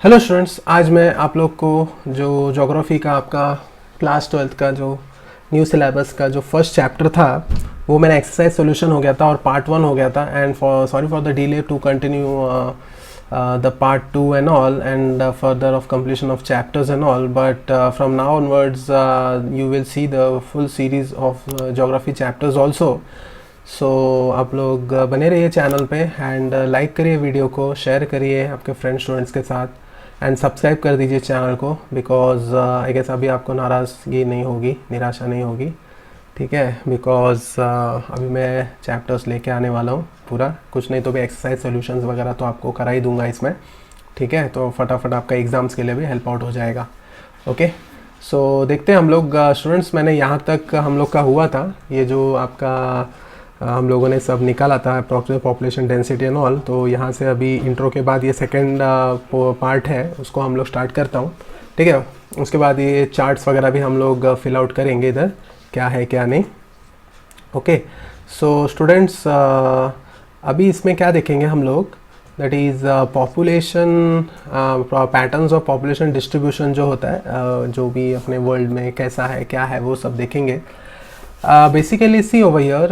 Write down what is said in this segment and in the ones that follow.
Hello students, आज मैं आप लोग को जो ज्योग्राफी का आपका क्लास 12th का जो न्यू सिलेबस का जो फर्स्ट चैप्टर था वो मेरा एक्सरसाइज सॉल्यूशन हो गया था और पार्ट 1 हो गया था। And sorry for the delay to continue the part 2 and all and further of completion of chapters and all, but from now onwards you will see the full series of geography chapters also. सो आप लोग बने रहिए channel पे and like करिए video को, share करिए आपके friend students के साथ एंड सब्सक्राइब कर दीजिए चैनल को, बिकॉज आई गेस अभी आपको नाराज़गी नहीं होगी, निराशा नहीं होगी, ठीक है। बिकॉज अभी मैं चैप्टर्स लेके आने वाला हूँ पूरा, कुछ नहीं तो भी एक्सरसाइज सॉल्यूशंस वगैरह तो आपको करा ही दूंगा इसमें, ठीक है। तो फटाफट आपका एग्ज़ाम्स के लिए भी हेल्प आउट हो जाएगा। ओके, सो देखते हैं हम लोग स्टूडेंट्स। मैंने यहाँ तक हम लोग का हुआ था, ये जो आपका हम लोगों ने सब निकाला था approximate population density and all. तो यहाँ से अभी इंट्रो के बाद ये सेकंड पार्ट है, उसको हम लोग स्टार्ट करता हूँ, ठीक है। उसके बाद ये चार्ट्स वगैरह भी हम लोग फिल आउट करेंगे इधर, क्या है क्या नहीं। ओके, सो स्टूडेंट्स अभी इसमें क्या देखेंगे हम लोग, that is population patterns of population distribution जो होता है, जो भी अपने वर्ल्ड में कैसा है क्या है वो सब देखेंगे। बेसिकली सी ओवर हियर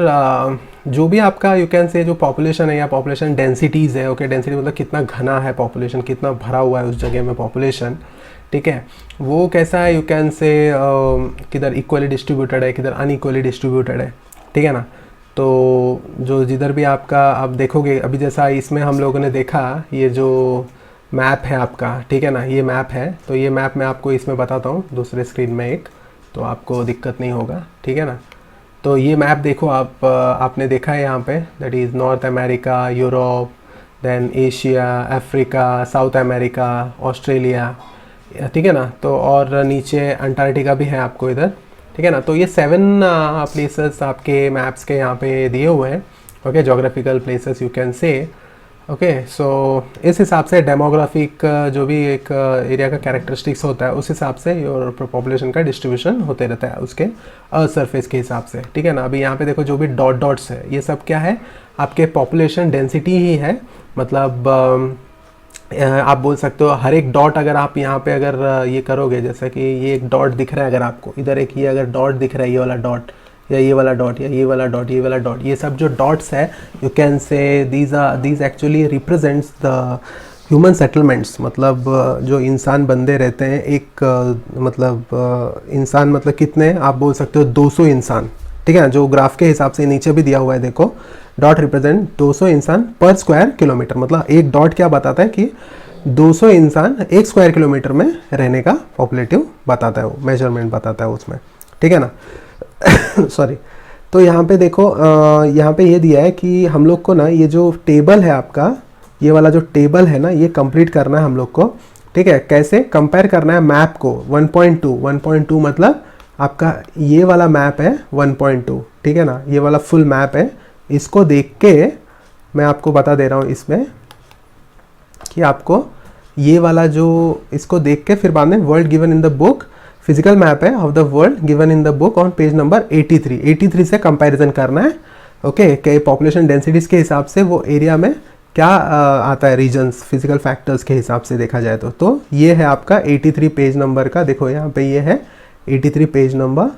जो भी आपका यू कैन से जो पॉपुलेशन है या पॉपुलेशन डेंसिटीज़ है, ओके, डेंसिटी मतलब कितना घना है पॉपुलेशन, कितना भरा हुआ है उस जगह में पॉपुलेशन, ठीक है, वो कैसा है, यू कैन से किधर इक्वली डिस्ट्रीब्यूटेड है, किधर अनइक्वली डिस्ट्रीब्यूटेड है, ठीक है ना। तो जो जिधर भी आपका आप देखोगे, अभी जैसा इसमें हम लोगों ने देखा ये जो मैप है आपका, ठीक है ना, ये मैप है। तो ये मैप मैं आपको इसमें बताता हूँ दूसरे स्क्रीन में एक, तो आपको दिक्कत नहीं होगा, ठीक है ना। तो ये मैप देखो आप, आपने देखा है यहाँ पे, that is North America, Europe, then Asia, Africa, South America, Australia, ठीक है ना। तो और नीचे अंटार्कटिका भी है आपको इधर, ठीक है ना। तो ये 7 प्लेसेस आपके मैप्स के यहाँ पे दिए हुए हैं, okay, geographical places you can say. Okay, so इस हिसाब से डेमोग्राफिक जो भी एक एरिया का कैरेक्टरिस्टिक्स होता है उस हिसाब से योर पॉपुलेशन का डिस्ट्रीब्यूशन होते रहता है उसके सरफेस के हिसाब से, ठीक है ना। अभी यहाँ पे देखो जो भी डॉट डॉट्स है ये सब क्या है, आपके पॉपुलेशन डेंसिटी ही है। मतलब आप बोल सकते हो हर एक डॉट अगर आप यहाँ पे अगर ये करोगे, जैसे कि ये एक डॉट दिख रहा है अगर आपको इधर, एक ये अगर डॉट दिख रहा है, ये वाला डॉट या ये वाला डॉट या ये वाला डॉट, ये वाला डॉट, ये सब जो डॉट्स है यू कैन से these actually represents the human settlements. मतलब जो इंसान बंदे रहते हैं, एक मतलब इंसान मतलब कितने आप बोल सकते हो 200 इंसान, ठीक है। जो ग्राफ के हिसाब से नीचे भी दिया हुआ है देखो, डॉट रिप्रेजेंट 200 इंसान पर स्क्वायर किलोमीटर। मतलब एक डॉट क्या बताता है कि 200 इंसान एक स्क्वायर किलोमीटर में रहने का पॉपुलेटिव बताता है, वो मेजरमेंट बताता है उसमें, ठीक है ना। सॉरी, तो यहाँ पे देखो यहाँ पे ये दिया है कि हम लोग को ना ये जो टेबल है आपका, ये वाला जो टेबल है ना, ये कंप्लीट करना है हम लोग को, ठीक है। कैसे कंपेयर करना है मैप को 1.2 मतलब आपका ये वाला मैप है 1.2, ठीक है ना, ये वाला फुल मैप है। इसको देख के मैं आपको बता दे रहा हूँ इसमें कि आपको ये वाला जो, इसको देख के फिर बाद में world given in the book, physical map है of the world given in the book on page number 83 से कंपैरिजन करना है, ओके, के पॉपुलेशन डेंसिटीज़ के हिसाब से वो एरिया में क्या आता है, रीजन्स, फिजिकल फैक्टर्स के हिसाब से देखा जाए तो ये है आपका 83 पेज नंबर का, देखो यहाँ पे ये है 83 पेज नंबर,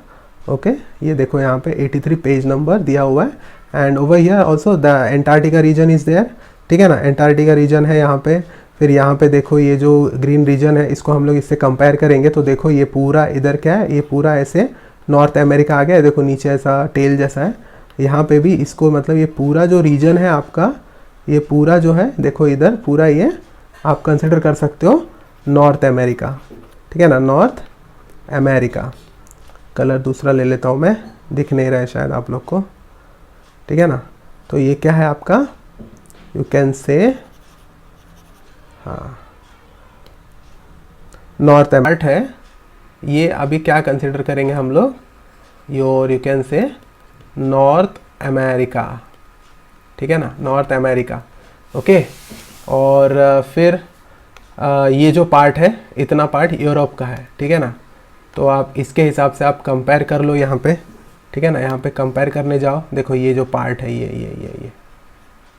ओके, ये देखो यहाँ पे 83 पेज नंबर दिया हुआ है। And over here also the Antarctica region is there, ठीक है ना, एंटार्क्टिका रीजन है यहाँ पे। फिर यहाँ पे देखो ये जो ग्रीन रीजन है इसको हम लोग इससे कंपेयर करेंगे तो देखो ये पूरा इधर क्या है, ये पूरा ऐसे नॉर्थ अमेरिका आ गया है, देखो नीचे ऐसा टेल जैसा है, यहाँ पे भी इसको मतलब ये पूरा जो रीजन है आपका, ये पूरा जो है देखो इधर पूरा ये आप कंसिडर कर सकते हो नॉर्थ अमेरिका, ठीक है ना, नॉर्थ अमेरिका। कलर दूसरा ले लेता हूँ मैं, दिख नहीं रहा है शायद आप लोग को, ठीक है ना। तो ये क्या है आपका, यू कैन से, हाँ, नॉर्थ अमेरिका है ये। अभी क्या कंसिडर करेंगे हम लोग, योर यू कैन से नॉर्थ अमेरिका, ठीक है ना, नॉर्थ अमेरिका, ओके। और फिर ये जो पार्ट है, इतना पार्ट यूरोप का है, ठीक है ना। तो आप इसके हिसाब से आप कंपेयर कर लो यहाँ पे, ठीक है ना, यहाँ पे कंपेयर करने जाओ, देखो ये जो पार्ट है ये,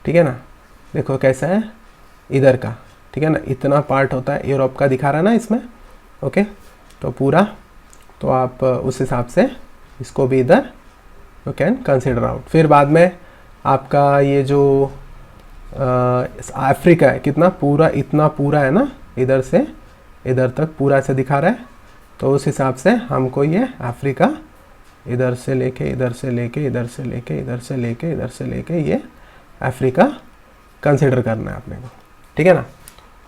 ठीक है ना, देखो कैसा है इधर का, ठीक है ना, इतना पार्ट होता है, यूरोप का दिखा रहा है ना इसमें, ओके। तो पूरा, तो आप उस हिसाब से इसको भी इधर यू कैन कंसिडर आउट। फिर बाद में आपका ये जो अफ्रीका है, कितना पूरा, इतना पूरा है ना, इधर से इधर तक पूरा से दिखा रहा है। तो उस हिसाब से हमको ये अफ्रीका इधर से लेके इधर से लेके इधर से लेके इधर से लेके इधर से लेके ये अफ्रीका कंसिडर करना है अपने को, ठीक है ना।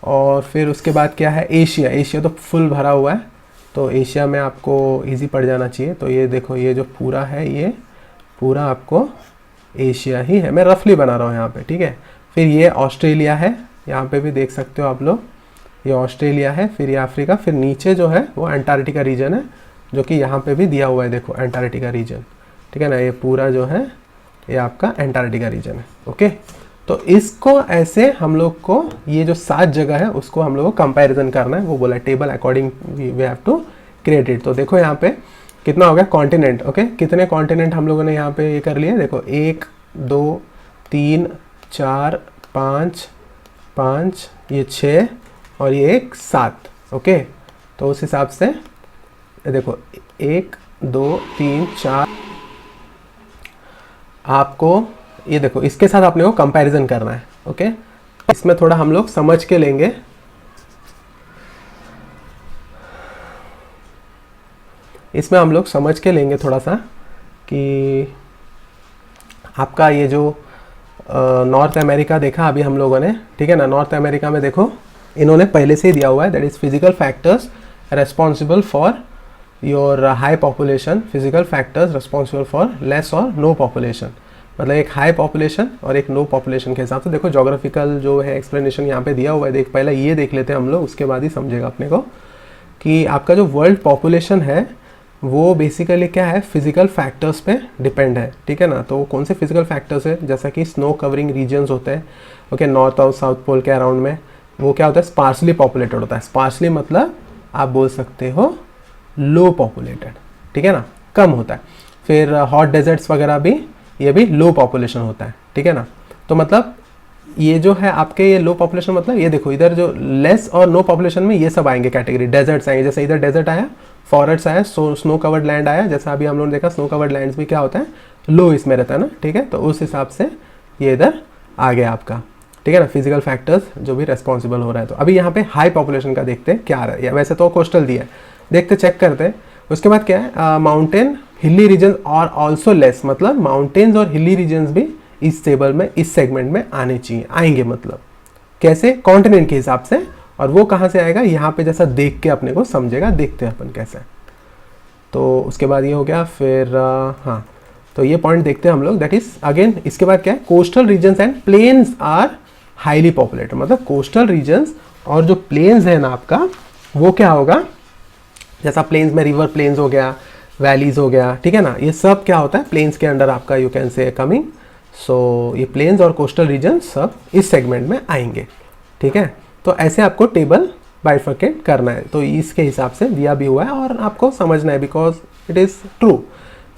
और फिर उसके बाद क्या है, एशिया। एशिया तो फुल भरा हुआ है, तो एशिया में आपको इजी पड़ जाना चाहिए। तो ये देखो, ये जो पूरा है ये पूरा आपको एशिया ही है, मैं रफली बना रहा हूँ यहाँ पे, ठीक है। फिर ये ऑस्ट्रेलिया है, यहाँ पे भी देख सकते हो आप लोग, ये ऑस्ट्रेलिया है। फिर ये अफ्रीका, फिर नीचे जो है वो अंटार्कटिका रीजन है, जो कि यहाँ पे भी दिया हुआ है, देखो अंटार्कटिका रीजन, ठीक है ना। ये पूरा जो है ये आपका अंटार्कटिका रीजन है, ओके। तो इसको ऐसे हम लोग को, ये जो 7 जगह है उसको हम लोग को कंपैरिजन करना है, वो बोला table according we have to create it. तो देखो यहाँ पे कितना हो गया कॉन्टिनेंट, ओके। कितने कॉन्टिनेंट हम लोगों ने यहाँ पे ये कर लिए, देखो 1 2 3 4 5 5, ये 6 और ये 7, ओके। तो उस हिसाब से देखो 1 2 3 4, आपको ये देखो इसके साथ अपने को कंपैरिजन करना है, ओके। इसमें थोड़ा हम लोग समझ के लेंगे, इसमें हम लोग समझ के लेंगे थोड़ा सा कि आपका ये जो नॉर्थ अमेरिका देखा अभी हम लोगों ने, ठीक है ना। नॉर्थ अमेरिका में देखो इन्होंने पहले से ही दिया हुआ है, that is physical factors responsible for your high population, physical factors responsible for less और नो पॉपुलेशन, मतलब एक हाई पॉपुलेशन और एक नो पॉपुलेशन के हिसाब से। देखो जोग्राफिकल जो है एक्सप्लेनेशन यहाँ पे दिया हुआ है, देख पहले ये देख लेते हैं हम लोग, उसके बाद ही समझेगा अपने को कि आपका जो वर्ल्ड पॉपुलेशन है वो बेसिकली क्या है, फिजिकल फैक्टर्स पे डिपेंड है, ठीक है ना। तो कौन से फिजिकल फैक्टर्स है, जैसा कि स्नो कवरिंग रीजन्स होते हैं, ओके, नॉर्थ और साउथ पोल के अराउंड में, वो क्या होता है, स्पार्सली पॉपुलेटेड होता है। स्पार्सली मतलब आप बोल सकते हो लो पॉपुलेटेड, ठीक है ना, कम होता है। फिर हॉट डेजर्ट्स वगैरह भी, ये भी लो पॉपुलेशन होता है, ठीक है ना। तो मतलब ये जो है आपके ये लो पॉपुलेशन, मतलब ये देखो इधर जो लेस और नो पॉपुलेशन में ये सब आएंगे कैटेगरी, डेजर्ट्स आएंगे, जैसे इधर डेजर्ट आया, फॉरेस्ट आया, स्नो कवर्ड लैंड आया, जैसा अभी हम लोगों ने देखा स्नो कवर्ड लैंड्स भी क्या होता है, लो इसमें रहता है ना, ठीक है। तो उस हिसाब से ये इधर आ गया आपका, ठीक है ना, फिजिकल फैक्टर्स जो भी रेस्पॉन्सिबल हो रहा है। तो अभी यहाँ पे हाई पॉपुलेशन का देखते हैं क्या आ रहा है, वैसे तो कोस्टल दिया है, देखते चेक करते हैं। उसके बाद क्या है, माउंटेन हिली रीजन और ऑल्सो लेस, मतलब माउंटेन्स और हिली रीजन्स भी इस टेबल में, इस सेगमेंट में आने चाहिए, आएंगे, मतलब कैसे, कॉन्टिनेंट के हिसाब से। और वो कहाँ से आएगा, यहाँ पे जैसा देख के अपने को समझेगा, देखते हैं अपन कैसे। तो उसके बाद ये हो गया, फिर हाँ, तो ये पॉइंट देखते हैं हम लोग, दैट इज अगेन। इसके बाद क्या है, coastal regions and plains are highly populated, मतलब कोस्टल रीजन्स और जो प्लेन्स है ना आपका, वो क्या होगा, जैसा प्लेन्स में रिवर प्लेन्स हो गया, वैलीज हो गया, ठीक है ना, ये सब क्या होता है प्लेन्स के अंडर आपका, यू कैन से कमिंग। सो ये प्लेन्स और कोस्टल रीजन सब इस सेगमेंट में आएंगे, ठीक है। तो ऐसे आपको टेबल बाइफर्केट करना है, तो इसके हिसाब से दिया भी हुआ है और आपको समझना है, बिकॉज इट इज़ ट्रू।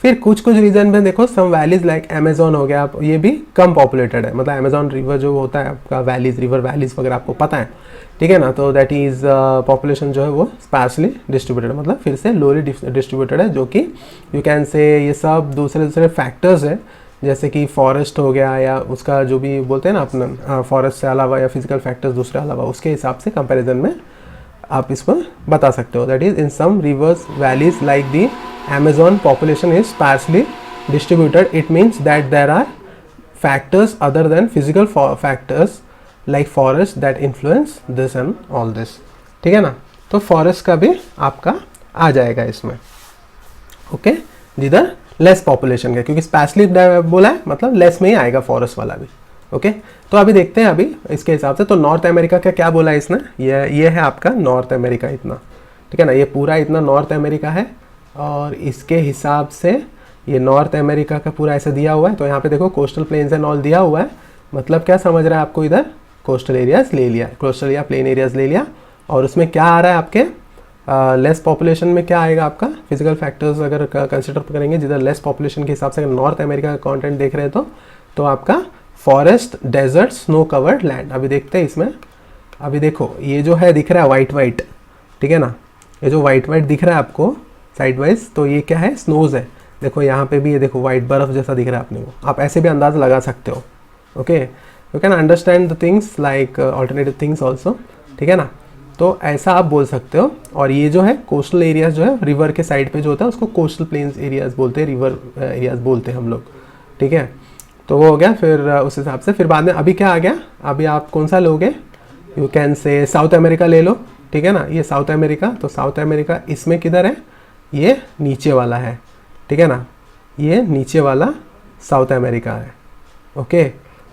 फिर कुछ कुछ रीजन में देखो, सम वैलीज लाइक अमेजोन हो गया, ये भी कम पॉपुलेटेड है, मतलब अमेजोन रिवर जो होता है आपका, वैलीज, रिवर वैलीज वगैरह आपको पता है, ठीक है ना। तो दैट इज़ पॉपुलेशन जो है वो स्पार्सली डिस्ट्रीब्यूटेड, मतलब फिर से लोली डिस्ट्रीब्यूटेड है, जो कि यू कैन से ये सब दूसरे दूसरे फैक्टर्स है, जैसे कि फॉरेस्ट हो गया या उसका जो भी बोलते हैं ना अपना, फॉरेस्ट से अलावा या फिजिकल फैक्टर्स दूसरे अलावा, उसके हिसाब से कंपैरिजन में आप इसको बता सकते हो। That is in some rivers valleys like the Amazon population is sparsely distributed. It means that there are factors other than physical factors like forest that influence this and all this, ठीक है ना। तो forest का भी आपका आ जाएगा इसमें, okay, जिधर लेस पॉपुलेशन का, क्योंकि स्पेशली बोला है मतलब लेस में ही आएगा फॉरेस्ट वाला भी, ओके। तो अभी देखते हैं अभी इसके हिसाब से। तो नॉर्थ अमेरिका का क्या बोला है इसने, ये है आपका नॉर्थ अमेरिका इतना, ठीक है ना, ये पूरा इतना नॉर्थ अमेरिका है, और इसके हिसाब से ये नॉर्थ अमेरिका का पूरा ऐसा दिया हुआ है। तो यहाँ पे देखो कोस्टल प्लेन्स एंड ऑल दिया हुआ है, मतलब क्या समझ रहा है आपको, इधर कोस्टल एरियाज ले लिया, कोस्टल या प्लेन एरियाज ले लिया, और उसमें क्या आ रहा है आपके लेस पॉपुलेशन में क्या आएगा आपका, फिजिकल फैक्टर्स अगर कंसिडर करेंगे, जिधर लेस पॉपुलेशन के हिसाब से अगर नॉर्थ अमेरिका का कॉन्टेंट देख रहे हैं तो आपका forest, desert, snow covered land. अभी देखते हैं इसमें अभी देखो ये जो है दिख रहा है वाइट वाइट, ठीक है ना, ये जो वाइट वाइट दिख रहा है आपको साइड वाइज, तो ये क्या है, स्नोज है। देखो यहाँ पे भी ये देखो वाइट बर्फ जैसा दिख रहा है अपने को, आप ऐसे भी अंदाज़ लगा सकते हो। Okay, you can understand the things like alternative things also, ठीक है ना। तो ऐसा आप बोल सकते हो। और ये जो है कोस्टल एरियाज जो है रिवर के साइड पे जो होता है उसको कोस्टल प्लेन्स एरियाज बोलते हैं, रिवर एरियाज बोलते हैं हम लोग, ठीक है। तो वो हो गया। फिर उस हिसाब से फिर बाद में अभी क्या आ गया, अभी आप कौन सा लोगे, यू कैन से साउथ अमेरिका ले लो, ठीक है ना। ये साउथ अमेरिका, तो साउथ अमेरिका इसमें किधर है, ये नीचे वाला है, ठीक है ना, ये नीचे वाला साउथ अमेरिका है। ओके,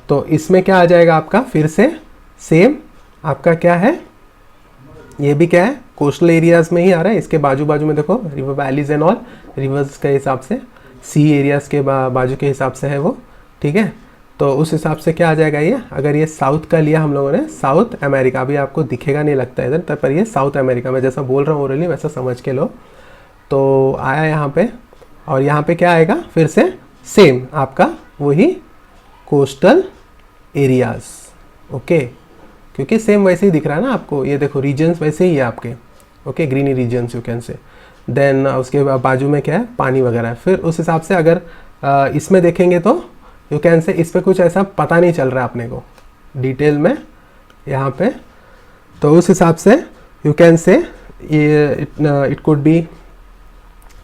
तो इसमें क्या आ जाएगा आपका, फिर से सेम आपका क्या है, ये भी क्या है, कोस्टल एरियाज में ही आ रहा है। इसके बाजू बाजू में देखो river valleys and all, reverse के हिसाब से, सी एरियाज के बाजू के हिसाब से है वो, ठीक है। तो उस हिसाब से क्या आ जाएगा ये, अगर ये साउथ का लिया हम लोगों ने, साउथ अमेरिका, अभी आपको दिखेगा नहीं लगता इधर तब, पर ये साउथ अमेरिका में जैसा बोल रहा हूँ ओरली वैसा समझ के लो। तो आया यहाँ पे, और यहाँ पे क्या आएगा, फिर से सेम आपका वही कोस्टल एरियाज। ओके, क्योंकि सेम वैसे ही दिख रहा है ना आपको, ये देखो रीजन्स वैसे ही है आपके। Okay, greeny regions you can say. Then उसके बाजू में क्या है, पानी वगैरह है। फिर उस हिसाब से अगर इसमें देखेंगे तो यू कैन से इस पर कुछ ऐसा पता नहीं चल रहा है अपने को डिटेल में यहाँ पे, तो उस हिसाब से यू कैन से ये it could be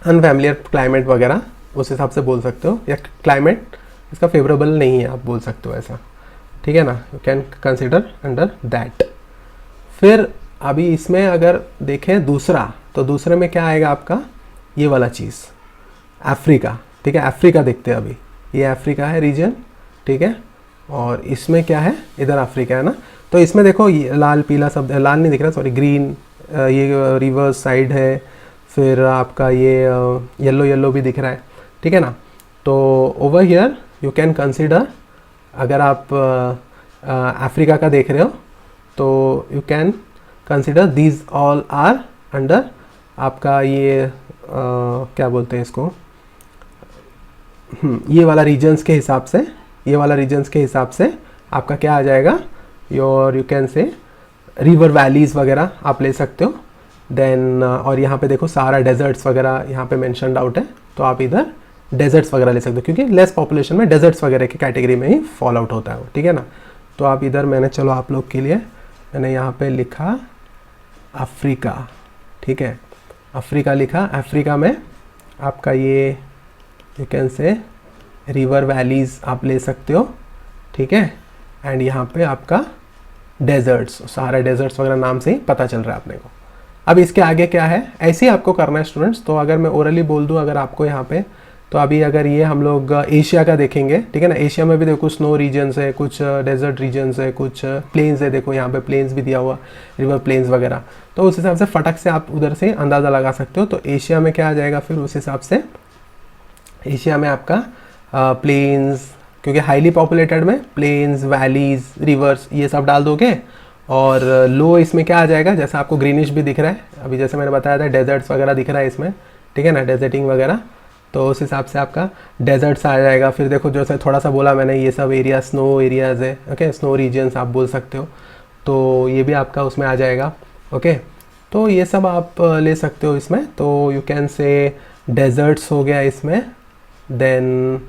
unfamiliar climate वगैरह, उस हिसाब से बोल सकते हो, या क्लाइमेट इसका फेवरेबल नहीं है आप बोल सकते हो ऐसा, ठीक है ना। You can consider under that. फिर अभी इसमें अगर देखें दूसरा, तो दूसरे में क्या आएगा आपका, ये वाला चीज़ अफ्रीका, ठीक है। अफ्रीका देखते हैं अभी, ये अफ्रीका है रीजन, ठीक है। और इसमें क्या है, इधर अफ्रीका है ना। तो इसमें देखो लाल पीला सब, लाल नहीं दिख रहा सॉरी, ग्रीन, ये रिवर्स साइड है। फिर आपका ये येलो येलो भी दिख रहा है, ठीक है ना। तो over here you can consider, अगर आप अफ्रीका का देख रहे हो तो you can consider these all are under आपका ये क्या बोलते हैं इसको, ये वाला रीजन्स के हिसाब से, ये वाला रीजन्स के हिसाब से आपका क्या आ जाएगा, योर यू कैन से रिवर वैलीज वगैरह आप ले सकते हो। देन और यहाँ पे देखो सारा डेजर्ट्स वगैरह यहाँ पे मेंशनड आउट है, तो आप इधर डेजर्ट्स वगैरह ले सकते हो, क्योंकि लेस पॉपुलेशन में डेजर्ट्स वगैरह की कैटेगरी में ही फॉल आउट होता है वो, ठीक है ना। तो आप इधर मैंने, चलो आप लोग के लिए मैंने यहाँ पे लिखा अफ्रीका, ठीक है, अफ्रीका लिखा। अफ्रीका में आपका ये यू कैन से रिवर वैलीज आप ले सकते हो, ठीक है। एंड यहाँ पे आपका डेजर्ट्स, सारा डेजर्ट्स वगैरह नाम से ही पता चल रहा है अपने को। अब इसके आगे क्या है, ऐसे ही आपको करना है स्टूडेंट्स। तो अगर मैं ओरली बोल दूँ अगर आपको यहाँ पे, तो अभी अगर ये हम लोग एशिया का देखेंगे, ठीक है ना। एशिया में भी देखो स्नो रीजन्स है, कुछ डेजर्ट रीजन्स है, कुछ प्लेन्स है, देखो यहाँ पे प्लेन्स भी दिया हुआ, रिवर प्लेन्स वगैरह। तो उस हिसाब से फटक से आप उधर से अंदाज़ा लगा सकते हो। तो एशिया में क्या आ जाएगा फिर उस हिसाब से, एशिया में आपका प्लेन्स, क्योंकि हाईली पॉपुलेटेड में प्लेन्स, वैलीज, रिवर्स ये सब डाल दोगे। और लो इसमें क्या आ जाएगा, जैसा आपको ग्रीनिश भी दिख रहा है अभी, जैसे मैंने बताया था डेजर्ट्स वगैरह दिख रहा है इसमें, ठीक है ना, डेजर्टिंग वगैरह। तो उस हिसाब से आपका डेजर्ट्स आ जाएगा। फिर देखो जैसे थोड़ा सा बोला मैंने, ये सब एरिया स्नो एरियाज़ है, ओके, स्नो रीजन्स आप बोल सकते हो, तो ये भी आपका उसमें आ जाएगा। ओके, तो ये सब आप ले सकते हो इसमें। तो यू कैन से डेजर्ट्स हो गया इसमें, देन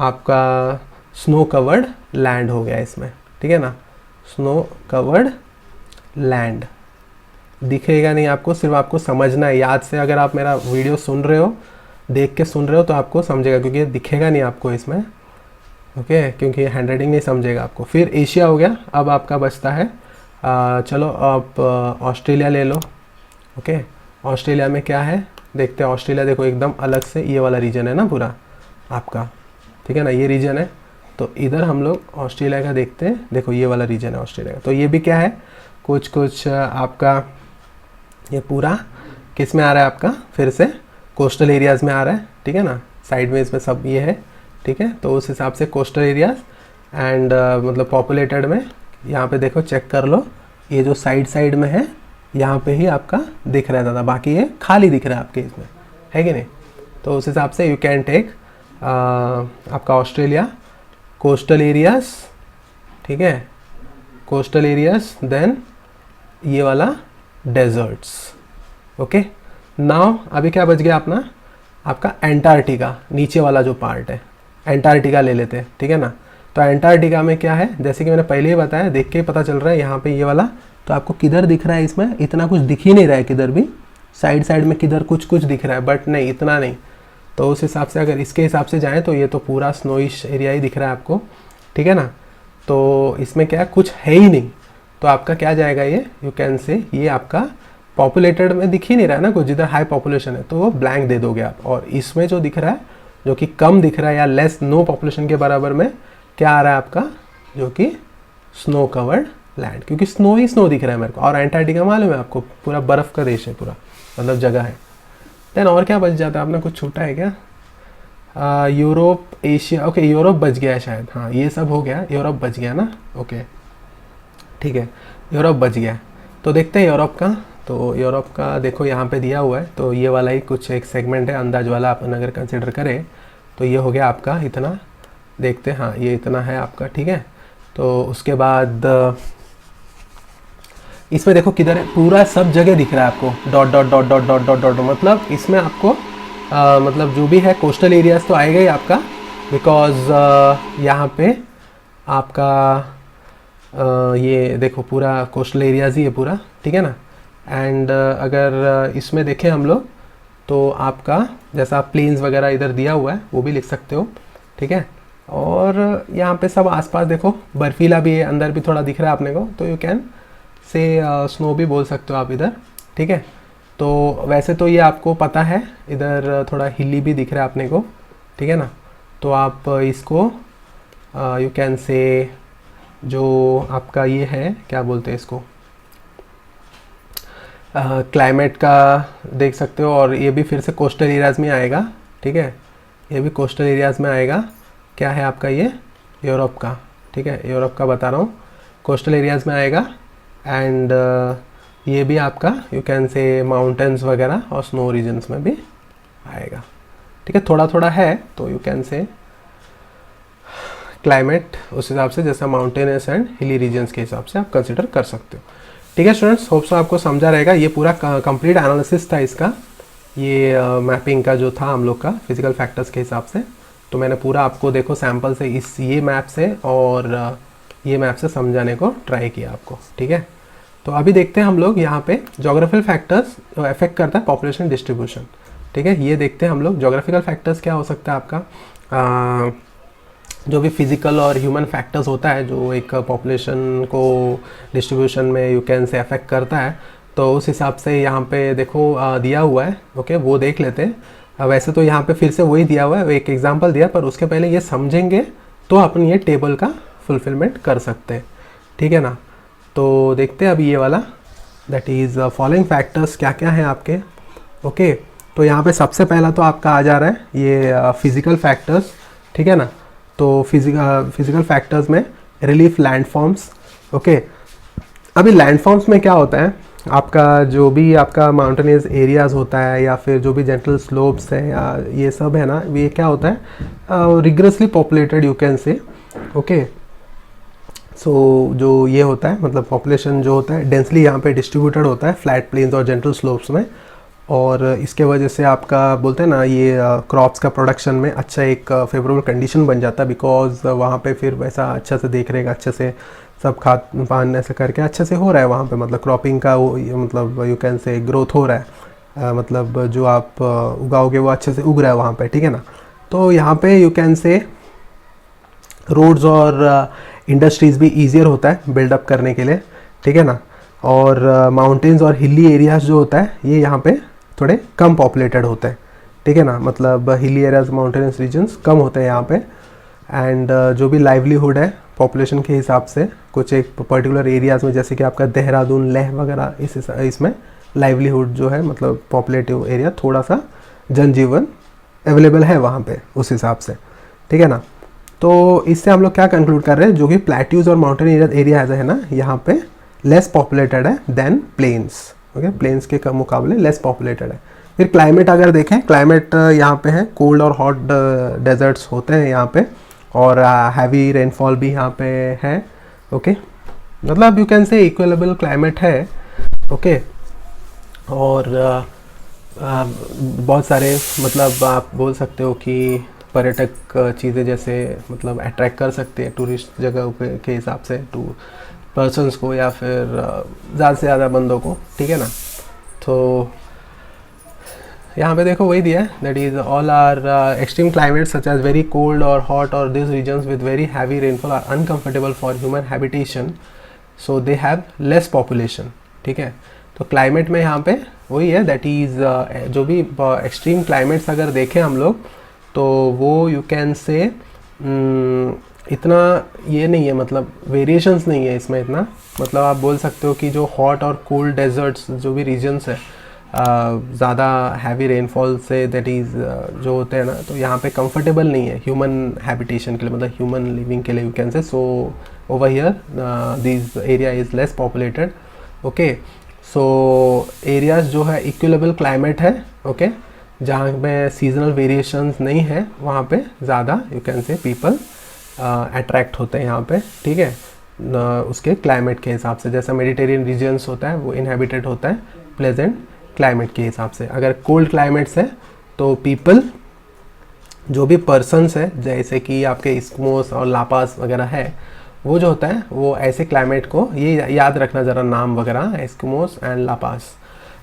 आपका स्नो कवर्ड लैंड हो गया इसमें, ठीक है ना, स्नो कवर्ड लैंड। दिखेगा नहीं आपको, सिर्फ आपको समझना है याद से। अगर आप मेरा वीडियो सुन रहे हो, देख के सुन रहे हो, तो आपको समझेगा, क्योंकि ये दिखेगा नहीं आपको इसमें, ओके, क्योंकि हैंड राइटिंग नहीं समझेगा आपको। फिर एशिया हो गया। अब आपका बचता है चलो आप ऑस्ट्रेलिया ले लो। ओके, ऑस्ट्रेलिया में क्या है देखते हैं। ऑस्ट्रेलिया देखो एकदम अलग से ये वाला रीजन है ना पूरा आपका, ठीक है ना, ये रीजन है। तो इधर हम लोग ऑस्ट्रेलिया का देखते हैं, देखो ये वाला रीजन है ऑस्ट्रेलिया का। तो ये भी क्या है, कुछ कुछ आपका ये पूरा किस में आ रहा है आपका, फिर से कोस्टल एरियाज़ में आ रहा है, ठीक है ना, साइड में इसमें सब ये है, ठीक है। तो उस हिसाब से कोस्टल एरियाज़ एंड मतलब पॉपुलेटेड में यहाँ पे देखो चेक कर लो, ये जो साइड साइड में है यहाँ पे ही आपका दिख रहा है ज़्यादा, बाकी ये खाली दिख रहा है आपके इसमें, है कि नहीं। तो उस हिसाब से यू कैन टेक आपका ऑस्ट्रेलिया कोस्टल एरियाज़, ठीक है, कोस्टल एरियाज़, देन ये वाला डेजर्ट्स। ओके, नाउ अभी क्या बच गया अपना, आपका एंटार्क्टिका, नीचे वाला जो पार्ट है एंटार्क्टिका ले लेते हैं, ठीक है ना। तो एंटार्क्टिका में क्या है, जैसे कि मैंने पहले ही बताया, देख के पता चल रहा है यहाँ पे ये वाला, तो आपको किधर दिख रहा है, इसमें इतना कुछ दिख ही नहीं रहा है किधर भी, साइड साइड में किधर कुछ कुछ दिख रहा है बट नहीं, इतना नहीं। तो उस हिसाब से अगर इसके हिसाब से जाएँ तो ये तो पूरा स्नोइश एरिया ही दिख रहा है आपको, ठीक है ना। तो इसमें क्या कुछ है ही नहीं, तो आपका क्या जाएगा ये, यू कैन से ये आपका पॉपुलेटेड में दिख ही नहीं रहा है ना कुछ, जिधर हाई पॉपुलेशन है तो वो ब्लैंक दे दोगे आप। और इसमें जो दिख रहा है, जो कि कम दिख रहा है या लेस, नो पॉपुलेशन के बराबर में क्या आ रहा है आपका, जो कि स्नो कवर्ड लैंड, क्योंकि स्नो ही स्नो दिख रहा है मेरे को। और एंटार्क्टिका मालूम है आपको, पूरा बर्फ़ का देश है पूरा, मतलब जगह है। देन और क्या बच जाता है, आपने कुछ छूटा है क्या, यूरोप, एशिया, ओके यूरोप बच गया है शायद, हाँ ये सब हो गया, यूरोप बच गया ना, ओके ठीक है, यूरोप बच गया। तो देखते हैं यूरोप का, तो यूरोप का देखो यहाँ पे दिया हुआ है, तो ये वाला ही कुछ एक सेगमेंट है अंदाज वाला, अपन अगर कंसिडर करें तो ये हो गया आपका इतना, देखते हैं, हाँ ये इतना है आपका, ठीक है। तो उसके बाद इसमें देखो किधर है, पूरा सब जगह दिख रहा है आपको, dot dot dot dot dot dot dot, मतलब इसमें आपको मतलब जो भी है कोस्टल एरियाज तो आएगा ही आपका, बिकॉज यहाँ पे आपका ये देखो पूरा कोस्टल एरियाज ही है पूरा, ठीक है ना। एंड अगर इसमें देखें हम लोग तो आपका जैसा प्लेन्स वगैरह इधर दिया हुआ है वो भी लिख सकते हो, ठीक है। और यहाँ पे सब आसपास देखो बर्फीला भी है, अंदर भी थोड़ा दिख रहा है अपने को, तो यू कैन से स्नो भी बोल सकते हो आप इधर, ठीक है। तो वैसे तो ये आपको पता है, इधर थोड़ा हिली भी दिख रहा है अपने को, ठीक है ना। तो आप इसको यू कैन से जो आपका ये है क्या बोलते हैं इसको, क्लाइमेट का देख सकते हो। और ये भी फिर से कोस्टल एरियाज़ में आएगा, ठीक है, ये भी कोस्टल एरियाज़ में आएगा। क्या है आपका ये यूरोप का, ठीक है, यूरोप का बता रहा हूँ, कोस्टल एरियाज़ में आएगा। एंड ये भी आपका यू कैन से माउंटेन्स वगैरह और स्नो रीजन्स में भी आएगा, ठीक है। थोड़ा थोड़ा है तो यू कैन से क्लाइमेट उस हिसाब से, जैसा माउंटेनस एंड हिली रीजन्स के हिसाब से आप कंसिडर कर सकते हो, ठीक है स्टूडेंट्स। होप सो आपको समझा रहेगा। ये पूरा कंप्लीट एनालिसिस था इसका, ये मैपिंग का जो था हम लोग का फिजिकल फैक्टर्स के हिसाब से। तो मैंने पूरा आपको देखो सैम्पल से इस ये मैप से और ये मैप से समझाने को ट्राई किया आपको, ठीक है। तो अभी देखते हैं हम लोग यहाँ पे जोग्राफिकल फैक्टर्स जो अफेक्ट करता है पॉपुलेशन डिस्ट्रीब्यूशन, ठीक है। ये देखते हैं हम लोग जोग्राफिकल फैक्टर्स क्या हो सकता है आपका, जो भी फिजिकल और ह्यूमन फैक्टर्स होता है जो एक पॉपुलेशन को डिस्ट्रीब्यूशन में यू कैन से अफेक्ट करता है। तो उस हिसाब से यहाँ पे देखो दिया हुआ है, ओके वो देख लेते हैं। वैसे तो यहाँ पे फिर से वही दिया हुआ है, एक एग्जांपल दिया, पर उसके पहले ये समझेंगे तो अपन ये टेबल का फुलफिलमेंट कर सकते हैं, ठीक है ना। तो देखते हैं अभी ये वाला, दैट इज़ फॉलोइंग फैक्टर्स क्या क्या हैं आपके, ओके। तो यहाँ पे सबसे पहला तो आपका आ जा रहा है ये फिज़िकल फैक्टर्स, ठीक है ना। तो फिजिकल फैक्टर्स में रिलीफ लैंडफॉर्म्स, ओके। अभी लैंडफॉर्म्स में क्या होता है, आपका जो भी आपका माउंटेनियस एरियाज़ होता है या फिर जो भी जेंटल स्लोप्स है या ये सब है ना, ये क्या होता है रिग्रेसली populated you can say, okay. So जो ये होता है मतलब पॉपुलेशन जो होता है डेंसली यहाँ पे डिस्ट्रीब्यूटेड होता है फ्लैट प्लेन्स और जेंटल स्लोप्स में। और इसके वजह से आपका बोलते हैं ना ये क्रॉप्स का प्रोडक्शन में अच्छा एक फेवरेबल कंडीशन बन जाता है, बिकॉज वहाँ पे फिर वैसा अच्छा से देख रहेगा, अच्छे से सब खाद पान ऐसे करके अच्छे से हो रहा है वहाँ पे, मतलब क्रॉपिंग का वो मतलब यू कैन से ग्रोथ हो रहा है, मतलब जो आप उगाओगे वो अच्छे से उग रहा है वहाँ पे, ठीक है ना। तो यहाँ पे यू कैन से रोड्स और इंडस्ट्रीज़ भी ईजियर होता है बिल्डअप करने के लिए, ठीक है ना। और माउंटेन्स और हिली एरियाज़ जो होता है ये यहाँ पे थोड़े कम पॉपुलेटेड होते हैं, ठीक है ना, मतलब हिली एरियाज माउंटेनस रीजन्स कम होते हैं यहाँ पे। एंड जो भी लाइवलीहुड है पॉपुलेशन के हिसाब से कुछ एक पर्टिकुलर एरियाज़ में, जैसे कि आपका देहरादून लेह वगैरह, इसमें लाइवलीहुड जो है मतलब पॉपुलेटिव एरिया थोड़ा सा जनजीवन अवेलेबल है वहाँ पे उस हिसाब से, ठीक है ना। तो इससे हम लोग क्या कंक्लूड कर रहे हैं, जो कि प्लेट्यूज और माउंटेन एरियाज है ना यहाँ पे लेस पॉपुलेटेड है देन प्लेन्स, ओके, प्लेन्स के मुकाबले लेस पॉपुलेटेड है। फिर क्लाइमेट अगर देखें, क्लाइमेट यहाँ पे है कोल्ड और हॉट डेजर्ट्स होते हैं यहाँ पे, और हैवी रेनफॉल भी यहाँ पे है, ओके, मतलब यू कैन से इक्वलेबल क्लाइमेट है। ओके। और बहुत सारे मतलब आप बोल सकते हो कि पर्यटक चीज़ें जैसे मतलब अट्रैक्ट कर सकते हैं टूरिस्ट जगह के हिसाब से टू पर्सन्स को या फिर ज़्यादा से ज़्यादा बंदों को, ठीक है ना। तो यहाँ पे देखो वही दिया है, that is all are extreme climate such as very cold और हॉट और this regions with very heavy rainfall are uncomfortable for human habitation, so they have less population, ठीक है। तो क्लाइमेट में यहाँ पे वही है, दैट इज़ जो भी एक्सट्रीम क्लाइमेट्स अगर देखें हम लोग तो वो यू कैन से इतना ये नहीं है, मतलब वेरिएशंस नहीं है इसमें इतना। मतलब आप बोल सकते हो कि जो हॉट और कोल्ड डेजर्ट्स जो भी रीजन्स है ज़्यादा heavy rainfall say that is जो होते हैं ना, तो यहाँ पे कंफर्टेबल नहीं है ह्यूमन हैबिटेशन के लिए, मतलब ह्यूमन लिविंग के लिए यू कैन से। So over here this area is less populated, okay. So areas जो है इक्विलेबल क्लाइमेट है, ओके, जहाँ पे सीजनल वेरिएशंस नहीं है वहाँ पे ज़्यादा यू कैन से पीपल अट्रैक्ट होते हैं यहाँ पे, ठीक है, उसके क्लाइमेट के हिसाब से। जैसा मेडिटेरियन रीजन्स होता है वो इनहेबिटेड होता है प्लेजेंट क्लाइमेट के हिसाब से। अगर कोल्ड क्लाइमेट्स है तो पीपल जो भी पर्सन्स है जैसे कि आपके इस्कमोस और लापास वगैरह है, वो जो होता है वो ऐसे क्लाइमेट को, ये याद रखना ज़रा नाम वगैरह, एस्किमोस एंड लापास,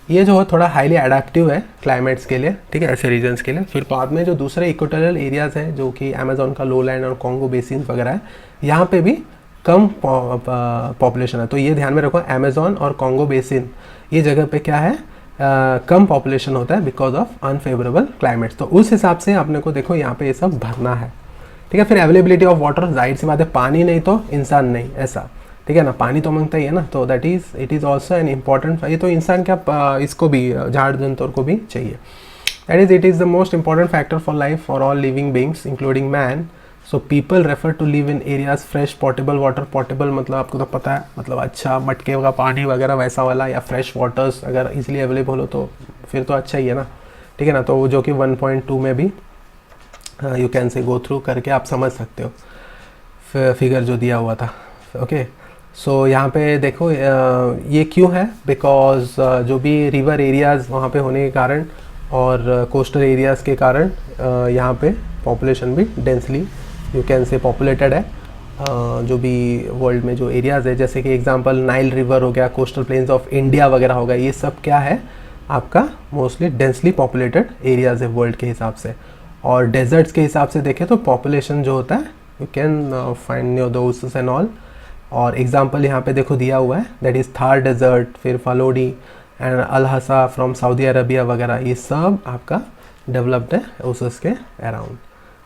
ये जो है थोड़ा हाईली अडेप्टिव है क्लाइमेट्स के लिए, ठीक है, ऐसे रीजन्स के लिए। फिर बाद में जो दूसरे इक्वेटोरियल एरियाज़ हैं जो कि अमेज़न का लोलैंड और कॉन्गो बेसिन वगैरह है, यहाँ पे भी कम पॉपुलेशन है। तो ये ध्यान में रखो, अमेज़न और कॉन्गो बेसिन ये जगह पे क्या है, कम पॉपुलेशन होता है बिकॉज ऑफ अनफेवरेबल क्लाइमेट्स। तो उस हिसाब से आपने को देखो यहाँ पे ये सब भरना है, ठीक है। फिर अवेलेबिलिटी ऑफ वाटर, जाहिर सी बात है पानी नहीं तो इंसान नहीं, ऐसा, ठीक है ना, पानी तो मांगता ही है ना। तो that is it is also an important, ये तो इंसान क्या इसको भी झाड़ जंतुओं को भी चाहिए। That is it is the most important factor for life for all living beings including man. So people refer to live in areas fresh portable water. Portable मतलब आपको तो पता है, मतलब अच्छा मटके का पानी वगैरह वैसा वाला, या फ्रेश वाटर्स अगर इजीली अवेलेबल हो तो फिर तो अच्छा ही है ना, ठीक है ना। तो जो कि 1.2 में भी यू कैन से गो थ्रू करके आप समझ सकते हो फिगर जो दिया हुआ था, ओके। सो यहाँ पे देखो ये क्यों है, बिकॉज जो भी रिवर एरियाज़ वहाँ पे होने के कारण और कोस्टल एरियाज़ के कारण यहाँ पे पॉपुलेशन भी डेंसली यू कैन से पॉपुलेटेड है। जो भी वर्ल्ड में जो एरियाज़ है, जैसे कि एग्जांपल नाइल रिवर हो गया, कोस्टल प्लेन्स ऑफ इंडिया वगैरह हो गया, ये सब क्या है आपका मोस्टली डेंसली पॉपुलेटेड एरियाज़ है वर्ल्ड के हिसाब से। और डेजर्ट्स के हिसाब से देखें तो पॉपुलेशन जो होता है you can find new those and all. और एग्जांपल यहाँ पे देखो दिया हुआ है, दैट इज़ थार डेजर्ट, फिर फालोडी एंड अल हसा फ्रॉम सऊदी अरबिया वगैरह, ये सब आपका डेवलप्ड है ओसस के अराउंड,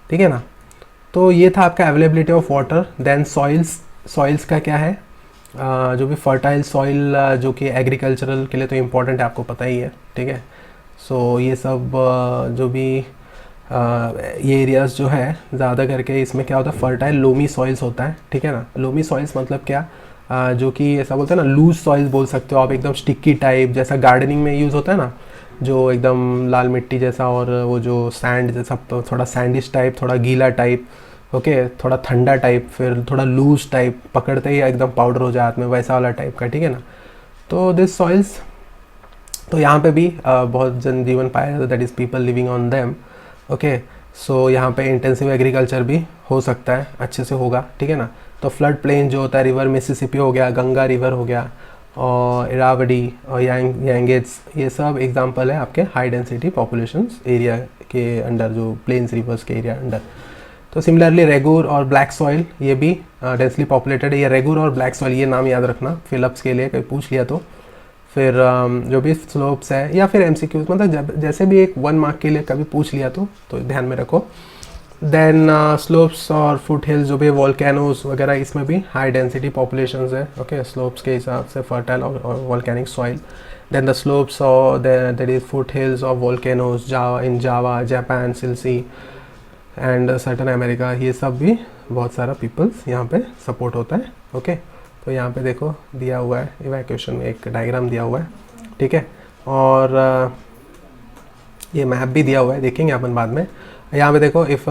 ठीक है ना। तो ये था आपका availability of water. Then soils, soils का क्या है, जो भी फर्टाइल सॉइल जो कि एग्रीकल्चरल के लिए तो इम्पोर्टेंट है, आपको पता ही है, ठीक है। सो ये सब जो भी ये एरियाज़ जो है ज़्यादा करके इसमें क्या होता है, फर्टाइल लोमी सॉइल्स होता है, ठीक है ना। लोमी सॉइल्स मतलब क्या, जो कि ऐसा बोलते हैं ना, लूज सॉइल्स बोल सकते हो आप, एकदम स्टिक्की टाइप, जैसा गार्डनिंग में यूज़ होता है ना, जो एकदम लाल मिट्टी जैसा, और वो जो सैंड जैसा, तो थोड़ा सैंडिश टाइप, थोड़ा गीला टाइप, ओके, थोड़ा ठंडा टाइप, फिर थोड़ा लूज टाइप, पकड़ते ही एकदम पाउडर हो जाए हाथ में, वैसा वाला टाइप का, ठीक है ना। तो दिस सॉइल्स, तो यहाँ पे भी बहुत जन जीवन पाया जाता है, that is people living on them, okay. So यहाँ पे इंटेंसिव एग्रीकल्चर भी हो सकता है, अच्छे से होगा, ठीक है ना। तो फ्लड प्लेन जो होता है, रिवर मिसिसिपी हो गया, गंगा रिवर हो गया, और इरावडी और यांगेट्स, ये सब एग्जांपल है आपके हाई डेंसिटी पॉपुलेशंस एरिया के अंडर, जो प्लेन्स रिवर्स के एरिया अंडर। तो सिमिलरली रेगुर और ब्लैक सॉइल, ये भी डेंसली पॉपुलेटेड है। ये रेगुर और ब्लैक सॉइल, ये नाम याद रखना फिलअप्स के लिए, कहीं पूछ लिया तो। फिर जो भी स्लोप्स है या फिर एमसीक्यूज, मतलब जैसे भी एक 1 मार्क के लिए कभी पूछ लिया तो ध्यान में रखो। देन स्लोप्स और फुट हिल्स, जो भी वॉल्केनोज वगैरह, इसमें भी हाई डेंसिटी पॉपुलेशंस है, ओके, स्लोप्स के हिसाब से फर्टाइल और volcanic soil. Then the slopes और that is foot hills of volcanoes Java, in Java, Japan, Sicily and certain America, ये सब भी बहुत सारा पीपल्स यहाँ पे सपोर्ट होता है, ओके। तो यहाँ पे देखो दिया हुआ है, इवैक्यूएशन में एक डायग्राम दिया हुआ है, ठीक है। और ये मैप भी दिया हुआ है, देखेंगे अपन बाद में। यहाँ पे देखो, if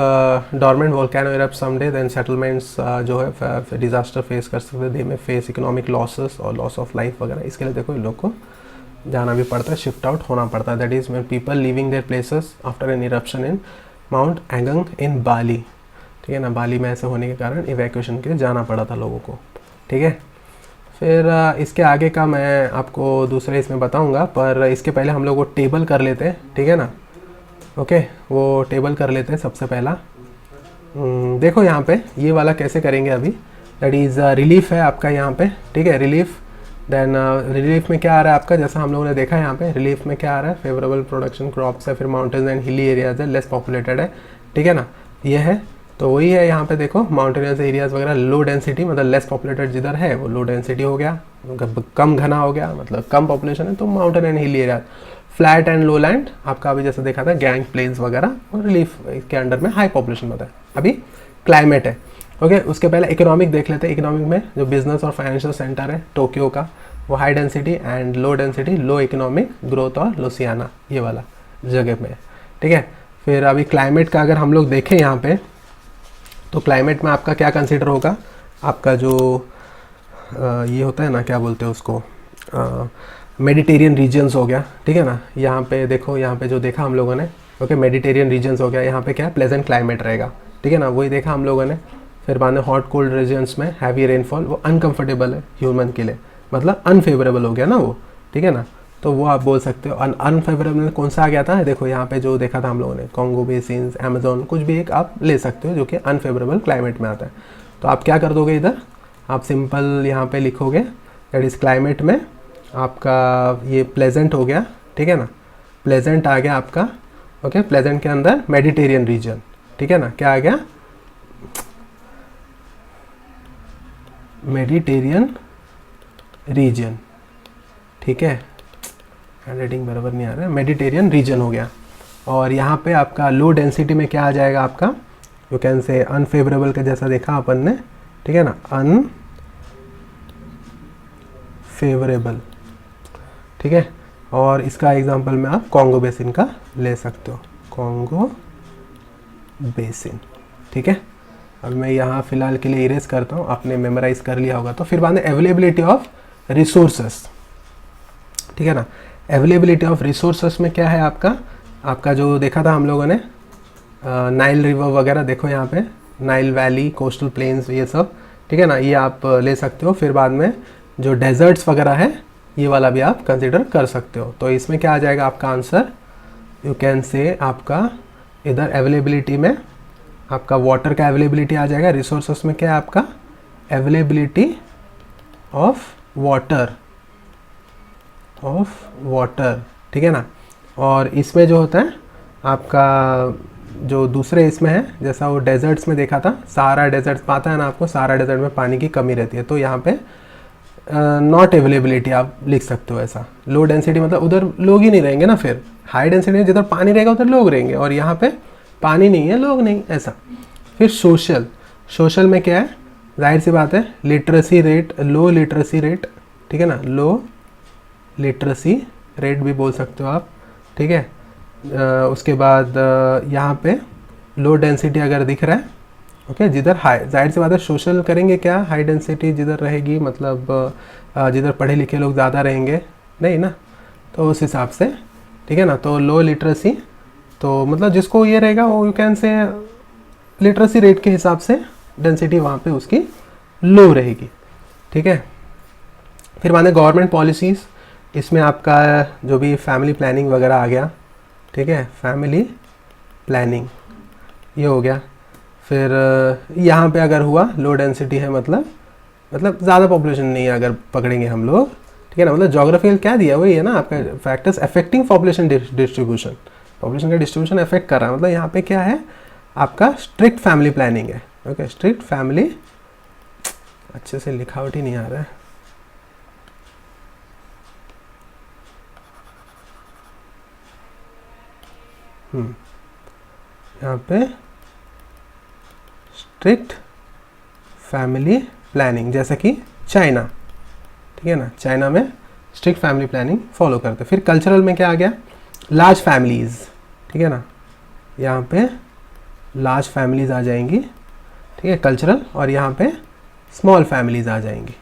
dormant volcano erupt someday then settlements जो है डिजास्टर फेस कर सकते, they may face economic losses और लॉस ऑफ लाइफ वगैरह। इसके लिए देखो इन लोग को जाना भी पड़ता है, शिफ्ट आउट होना पड़ता है। That is when people living there places after an eruption in mount Agung in Bali, ठीक है ना। बाली में ऐसे होने के कारण इवैक्यूएशन के लिए जाना पड़ा था लोगों को, ठीक है। फिर इसके आगे का मैं आपको दूसरे इसमें बताऊंगा, पर इसके पहले हम लोग वो टेबल कर लेते हैं, ठीक है ना। ओके, वो टेबल कर लेते हैं सबसे पहला। देखो यहाँ पे ये वाला कैसे करेंगे अभी। दैट इज़ रिलीफ है आपका यहाँ पे, ठीक है, रिलीफ। देन रिलीफ में क्या आ रहा है आपका, जैसा हम लोगों ने देखा यहाँ पे रिलीफ में क्या आ रहा है, फेवरेबल प्रोडक्शन क्रॉप्स है, फिर माउंटेन्स एंड हिली एरियाज है, लेस पॉपुलेटेड है, ठीक है ना, ये है। तो वही है यहाँ पे देखो, माउंटेनियस एरियाज वगैरह लो डेंसिटी, मतलब लेस पॉपुलेटेड जिधर है वो लो डेंसिटी हो गया, कम घना हो गया, मतलब कम पॉपुलेशन है तो mountain and hilly areas. Flat and low land आपका अभी जैसा देखा था गैंग प्लेन्स वगैरह, और रिलीफ के अंडर में हाई पॉपुलेशन होता है। अभी क्लाइमेट है, ओके। उसके पहले इकोनॉमिक देख लेते हैं। इकोनॉमिक में जो बिजनेस और फाइनेंशियल सेंटर है टोक्यो का, वो high density and low density, low economic growth और लुसियाना ये वाला जगह में, ठीक है। फिर अभी क्लाइमेट का अगर हम लोग देखें यहाँ पे, तो क्लाइमेट में आपका क्या कंसिडर होगा, आपका जो ये होता है ना, क्या बोलते हैं उसको, मेडिटेरियन रीजन्स हो गया, ठीक है ना। यहाँ पे देखो, यहाँ पे जो देखा हम लोगों ने, ओके, मेडिटेरियन रीजन्स हो गया, यहाँ पे क्या है, प्लेजेंट क्लाइमेट रहेगा, ठीक है ना, वही देखा हम लोगों ने। फिर बाद में हॉट कोल्ड रीजन्स में हैवी रेनफॉल, वो अनकंफर्टेबल है ह्यूमन के लिए, मतलब अनफेवरेबल हो गया ना वो, ठीक है ना। तो वो आप बोल सकते हो। अनफेवरेबल कौन सा आ गया था, देखो यहाँ पे जो देखा था हम लोगों ने, कॉन्गो बेसिन्स, अमेजोन, कुछ भी एक आप ले सकते हो जो कि अनफेवरेबल क्लाइमेट में आता है। तो आप क्या कर दोगे, इधर आप सिंपल यहाँ पे लिखोगे दैट इज़ क्लाइमेट में आपका ये प्लेजेंट हो गया, ठीक है ना, प्लेजेंट आ गया आपका, ओके। प्लेजेंट के अंदर मेडिटेरियन रीजन, ठीक है ना, क्या आ गया, मेडिटेरियन रीजन, ठीक है, हैंडराइटिंग बराबर नहीं आ रहा है, मेडिटेरियन रीजन हो गया। और यहाँ पे आपका लो डेंसिटी में क्या आ जाएगा आपका, यू कैन से अनफेवरेबल का जैसा देखा अपन ने, ठीक है ना, अनफेवरेबल, ठीक है। और इसका एग्जांपल में आप कॉन्गो बेसिन का ले सकते हो, कॉन्गो बेसिन, ठीक है। अब मैं यहाँ फिलहाल के लिए इरेज करता हूँ, आपने मेमोराइज कर लिया होगा। तो फिर बाद में अवेलेबिलिटी ऑफ रिसोर्सेस, ठीक है ना। अवेलेबिलिटी ऑफ रिसोर्सेस में क्या है आपका जो देखा था हम लोगों ने, नाइल रिवर वगैरह, देखो यहाँ पे नाइल वैली, कोस्टल प्लेन्स, ये सब, ठीक है ना, ये आप ले सकते हो। फिर बाद में जो डेजर्ट्स वगैरह है, ये वाला भी आप कंसिडर कर सकते हो। तो इसमें क्या आ जाएगा आपका आंसर, यू कैन से आपका इधर अवेलेबिलिटी में आपका वाटर का अवेलेबिलिटी आ जाएगा, रिसोर्सेस में क्या है आपका अवेलेबिलिटी ऑफ वाटर, ठीक है ना। और इसमें जो होता है आपका जो दूसरे इसमें है, जैसा वो डेजर्ट्स में देखा था, सहारा डेजर्ट पाता है ना आपको, सहारा डेजर्ट में पानी की कमी रहती है, तो यहाँ पे नॉट अवेलेबिलिटी आप लिख सकते हो ऐसा। लो डेंसिटी मतलब उधर लोग ही नहीं रहेंगे ना, फिर हाई डेंसिटी में जिधर पानी रहेगा उधर लोग रहेंगे, और यहाँ पे पानी नहीं है, लोग नहीं, ऐसा। फिर सोशल में क्या है, जाहिर सी बात है, लिटरेसी रेट, लो लिटरेसी रेट, ठीक है ना, लो लिटरेसी रेट भी बोल सकते हो आप, ठीक है। उसके बाद यहाँ पे लो डेंसिटी अगर दिख रहा है, ओके, जिधर हाई, जाहिर सी बात है सोशल करेंगे क्या, हाई डेंसिटी जिधर रहेगी, मतलब जिधर पढ़े लिखे लोग ज़्यादा रहेंगे, नहीं ना, तो उस हिसाब से, ठीक है ना। तो लो लिटरेसी, तो मतलब जिसको ये रहेगा वो यू कैन से लिटरेसी रेट के हिसाब से डेंसिटी वहाँ पे उसकी लो रहेगी, ठीक है। फिर माने गवर्नमेंट पॉलिसीज़, इसमें आपका जो भी फैमिली प्लानिंग वगैरह आ गया, ठीक है, फैमिली प्लानिंग ये हो गया। फिर यहाँ पे अगर हुआ लो डेंसिटी है, मतलब ज़्यादा पॉपुलेशन नहीं है अगर पकड़ेंगे हम लोग, ठीक है ना, मतलब जोग्राफिकल क्या दिया वही है ना आपका, factors affecting population distribution, population का डिस्ट्रीब्यूशन अफेक्ट कर रहा है, मतलब यहाँ पे क्या है आपका स्ट्रिक्ट फैमिली प्लानिंग है, ओके, स्ट्रिक्ट फैमिली, अच्छे से लिखावट ही नहीं आ रहा है, यहाँ पे स्ट्रिक्ट फैमिली प्लानिंग, जैसा कि चाइना, ठीक है ना, चाइना में स्ट्रिक्ट फैमिली प्लानिंग फॉलो करते। फिर कल्चरल में क्या आ गया, लार्ज फैमिलीज़, ठीक है ना, यहाँ पे लार्ज फैमिलीज़ आ जाएंगी, ठीक है, कल्चरल, और यहाँ पे स्मॉल फैमिलीज़ आ जाएंगी,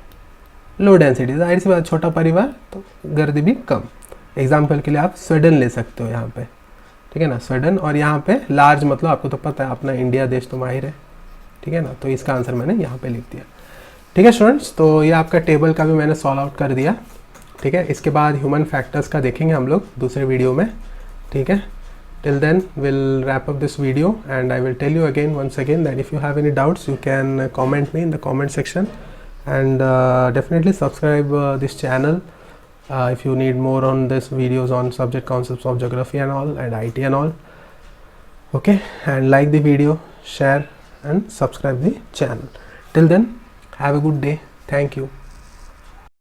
लो डेंसिटी, जाहिर सी बात, छोटा परिवार तो गर्दी भी कम। एग्जाम्पल के लिए आप स्वीडन ले सकते हो यहाँ पे, ठीक है ना, स्वीडन। और यहाँ पे लार्ज मतलब आपको तो पता है अपना इंडिया देश तो माहिर है, ठीक है ना, तो इसका आंसर मैंने यहाँ पे लिख दिया। ठीक है स्टूडेंट्स, तो ये आपका टेबल का भी मैंने सॉल्व आउट कर दिया, ठीक है। इसके बाद ह्यूमन फैक्टर्स का देखेंगे हम लोग दूसरे वीडियो में, ठीक है। Till then we'll wrap up this video, and I will tell you again once again that if you have any doubts you can comment me in the comment section, and definitely subscribe this channel if you need more on this videos on subject concepts of geography and all and IT and all. Okay, and like the video, share and subscribe the channel. Till then, have a good day. Thank you.